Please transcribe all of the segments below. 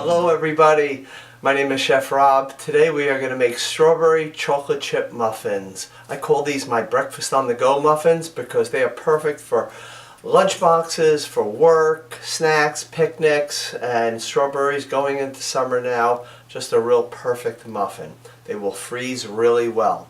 Hello everybody, my name is Chef Rob. Today we are going to make strawberry chocolate chip muffins. I call these my breakfast on the go muffins because they are perfect for lunch boxes, for work, snacks, picnics, and strawberries going into summer now. Just a real perfect muffin. They will freeze really well.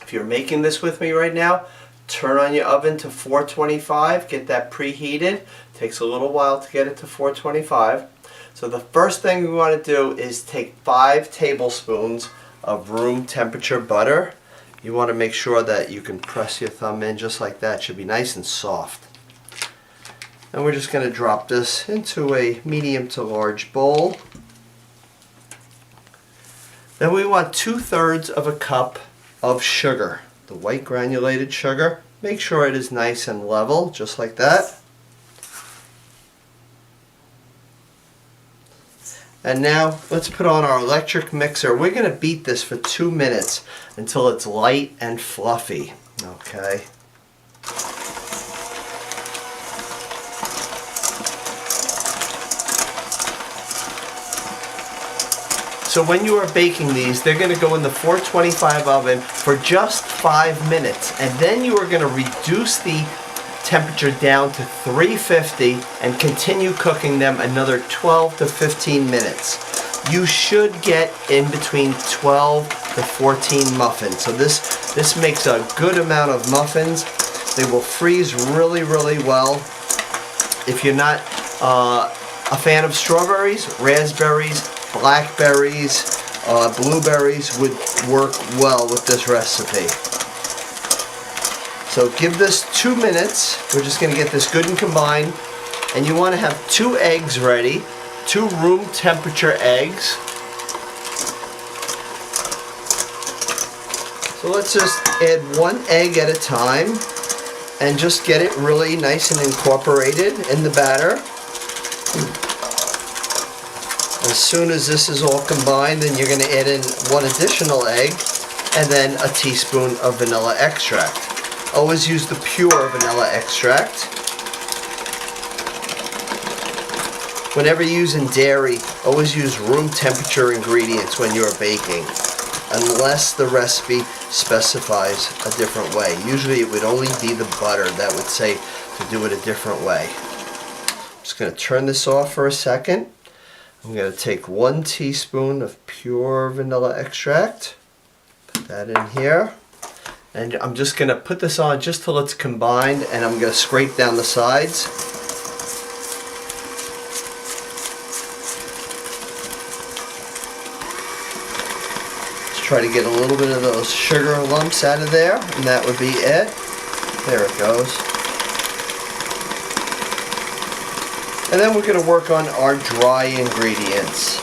If you're making this with me right now, turn on your oven to 425, get that preheated. Takes a little while to get it to 425. So the first thing we want to do is take 5 tablespoons of room temperature butter. You want to make sure that you can press your thumb in just like that. It should be nice and soft. And we're just going to drop this into a medium to large bowl. Then we want 2/3 of a cup of sugar, the white granulated sugar. Make sure it is nice and level, just like that. And now let's put on our electric mixer. We're going to beat this for 2 minutes until it's light and fluffy. Okay. So when you are baking these, they're going to go in the 425 oven for just 5 minutes. And then you are going to reduce the temperature down to 350 and continue cooking them another 12 to 15 minutes. You should get in between 12 to 14 muffins. So this makes a good amount of muffins. They will freeze really, really well. If you're not a fan of strawberries, raspberries, blackberries, blueberries would work well with this recipe. So give this 2 minutes. We're just going to get this good and combined. And you want to have 2 eggs ready, 2 room temperature eggs. So let's just add 1 egg at a time and just get it really nice and incorporated in the batter. As soon as this is all combined, then you're going to add in 1 additional egg and then a teaspoon of vanilla extract. Always use the pure vanilla extract. Whenever you're using dairy, always use room temperature ingredients when you're baking, unless the recipe specifies a different way. Usually it would only be the butter that would say to do it a different way. I'm just going to turn this off for a second. I'm going to take 1 teaspoon of pure vanilla extract, put that in here. And I'm just going to put this on just till it's combined, and I'm going to scrape down the sides. Just try to get a little bit of those sugar lumps out of there, and that would be it. There it goes. And then we're going to work on our dry ingredients.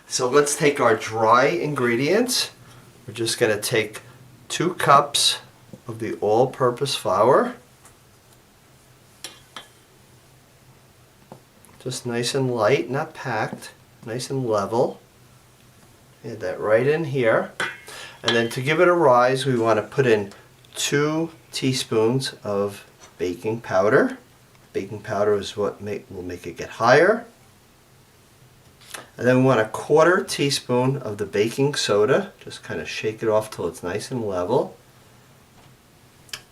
So let's take our dry ingredients. We're just going to take 2 cups of the all-purpose flour. Just nice and light, not packed, nice and level. Add that right in here. And then to give it a rise, we want to put in 2 teaspoons of baking powder. Baking powder is what will make it get higher. And then we want a 1/4 teaspoon of the baking soda. Just kind of shake it off till it's nice and level.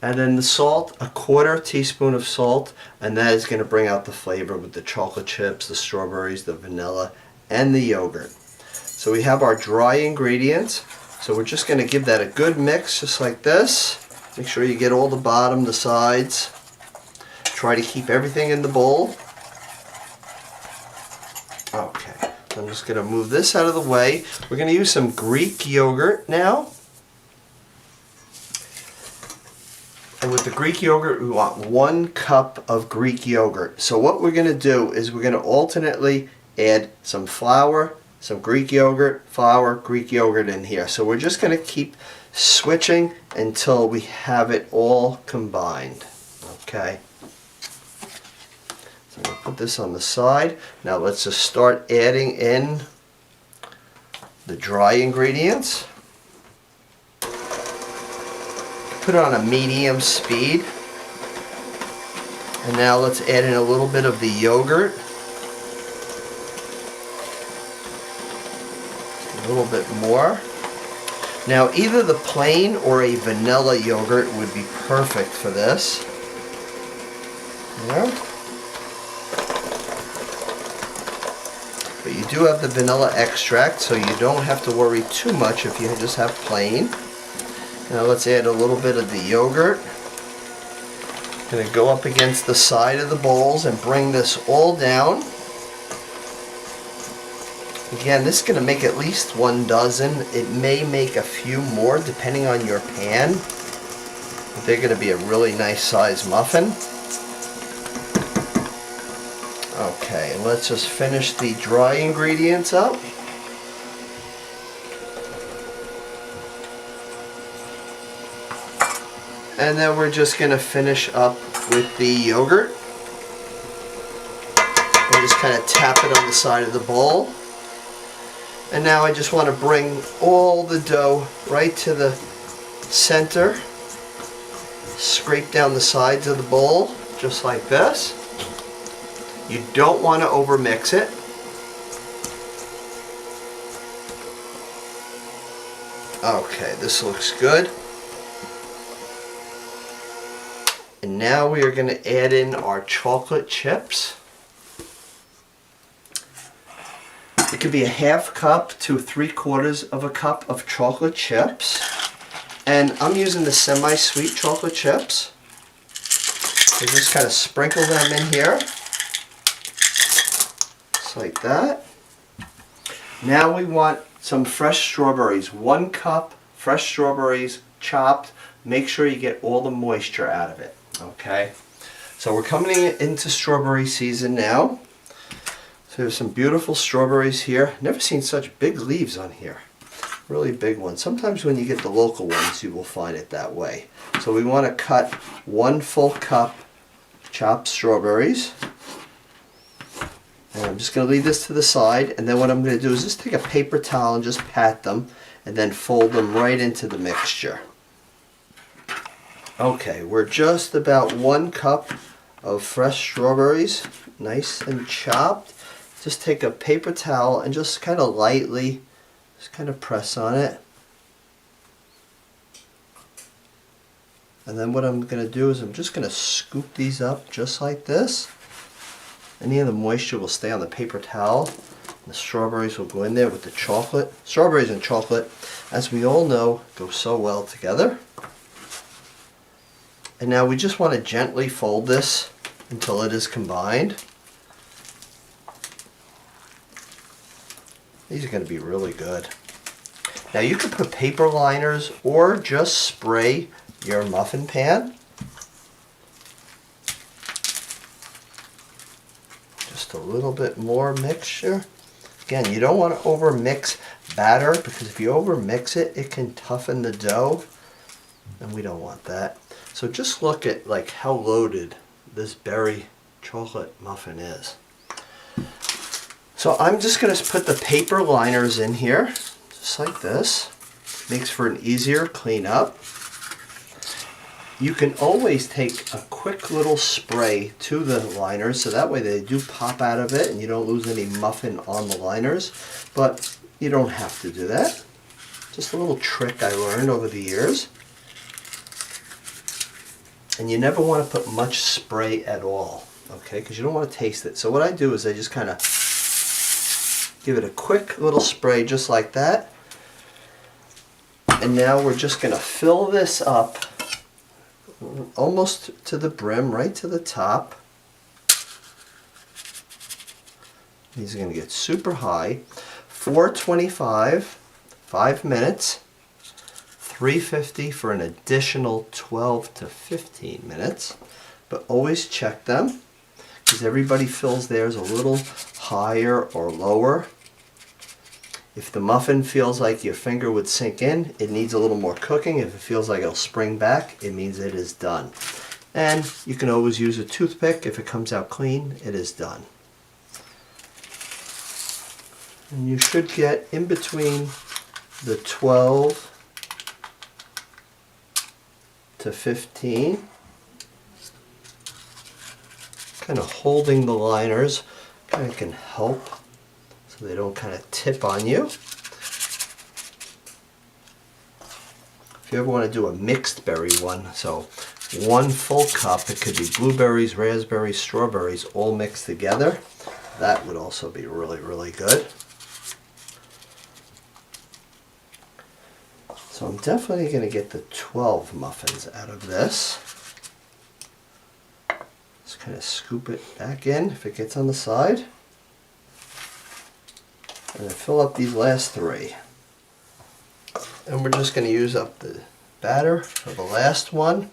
And then the salt, a 1/4 teaspoon of salt, and that is going to bring out the flavor with the chocolate chips, the strawberries, the vanilla, and the yogurt. So we have our dry ingredients. So we're just going to give that a good mix, just like this. Make sure you get all the bottom, the sides. Try to keep everything in the bowl. Okay. I'm just going to move this out of the way. We're going to use some Greek yogurt now. And with the Greek yogurt, we want 1 cup of Greek yogurt. So what we're going to do is we're going to alternately add some flour, some Greek yogurt, flour, Greek yogurt in here. So we're just going to keep switching until we have it all combined. Okay. I'm going to put this on the side. Now let's just start adding in the dry ingredients. Put it on a medium speed. And now let's add in a little bit of the yogurt. A little bit more. Now either the plain or a vanilla yogurt would be perfect for this. There. But you do have the vanilla extract, so you don't have to worry too much if you just have plain. Now let's add a little bit of the yogurt. I'm going to go up against the side of the bowls and bring this all down. Again, this is going to make at least 1 dozen. It may make a few more depending on your pan. But they're going to be a really nice size muffin. Okay, let's just finish the dry ingredients up. And then we're just going to finish up with the yogurt. And just kind of tap it on the side of the bowl. And now I just want to bring all the dough right to the center. Scrape down the sides of the bowl, just like this. You don't want to overmix it. Okay, this looks good. And now we are going to add in our chocolate chips. It could be a half cup to 3/4 of a cup of chocolate chips. And I'm using the semi-sweet chocolate chips. So just kind of sprinkle them in here. Just like that. Now we want some fresh strawberries. 1 cup fresh strawberries chopped. Make sure you get all the moisture out of it. Okay, so we're coming into strawberry season now. So there's some beautiful strawberries here. Never seen such big leaves on here. Really big ones. Sometimes when you get the local ones, you will find it that way. So we want to cut 1 full cup chopped strawberries. And I'm just going to leave this to the side. And then what I'm going to do is just take a paper towel and just pat them. And then fold them right into the mixture. Okay, we're just about 1 cup of fresh strawberries, nice and chopped. Just take a paper towel and just kind of lightly, just kind of press on it. And then what I'm going to do is I'm just going to scoop these up just like this. Any of the moisture will stay on the paper towel. The strawberries will go in there with the chocolate. Strawberries and chocolate, as we all know, go so well together. And now we just want to gently fold this until it is combined. These are going to be really good. Now you could put paper liners or just spray your muffin pan. Just a little bit more mixture. Again, you don't want to over mix batter because if you over mix it, it can toughen the dough. And we don't want that. So just look at like how loaded this berry chocolate muffin is. So I'm just going to put the paper liners in here, just like this. Makes for an easier cleanup. You can always take a quick little spray to the liners so that way they do pop out of it and you don't lose any muffin on the liners. But you don't have to do that. Just a little trick I learned over the years. And you never want to put much spray at all, okay, because you don't want to taste it. So what I do is I just kind of give it a quick little spray just like that. And now we're just going to fill this up almost to the brim, right to the top. These are going to get super high. 425, 5 minutes. 350 for an additional 12 to 15 minutes, but always check them because everybody fills theirs a little higher or lower. If the muffin feels like your finger would sink in, it needs a little more cooking. If it feels like it'll spring back, it means it is done. And you can always use a toothpick. If it comes out clean, it is done. And you should get in between the 12 to 15. kind of holding the liners kind of can help so they don't kind of tip on you. If you ever want to do a mixed berry one, so 1 full cup, it could be blueberries, raspberries, strawberries all mixed together. That would also be really, really good. So I'm definitely going to get the 12 muffins out of this. Just kind of scoop it back in if it gets on the side. And then fill up these last 3. And we're just going to use up the batter for the last one.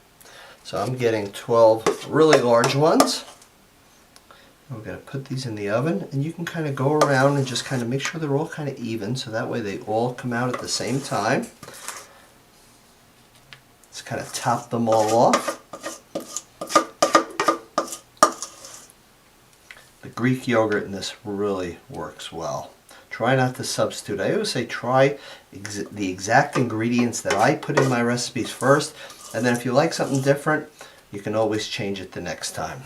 So I'm getting 12 really large ones. We're going to put these in the oven, and you can kind of go around and just kind of make sure they're all kind of even, so that way they all come out at the same time. Let's kind of top them all off. The Greek yogurt in this really works well. Try not to substitute. I always say try the exact ingredients that I put in my recipes first, and then if you like something different, you can always change it the next time.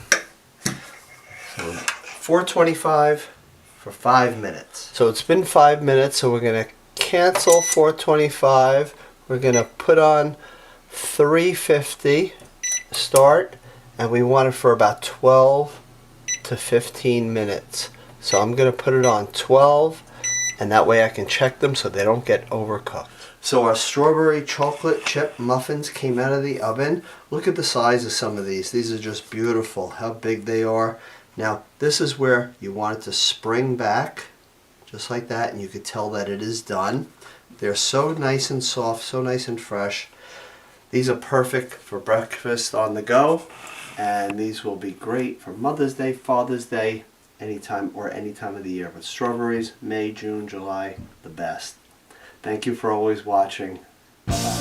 So 425 for 5 minutes. So it's been 5 minutes, so we're going to cancel 425. We're going to put on 350 start, and we want it for about 12 to 15 minutes. So I'm going to put it on 12, and that way I can check them so they don't get overcooked. So our strawberry chocolate chip muffins came out of the oven. Look at the size of some of these. These are just beautiful, how big they are. Now this is where you want it to spring back, just like that, and you could tell that it is done. They're so nice and soft, so nice and fresh. These are perfect for breakfast on the go, and these will be great for Mother's Day, Father's Day, anytime or any time of the year. But strawberries, May, June, July, the best. Thank you for always watching. Bye-bye.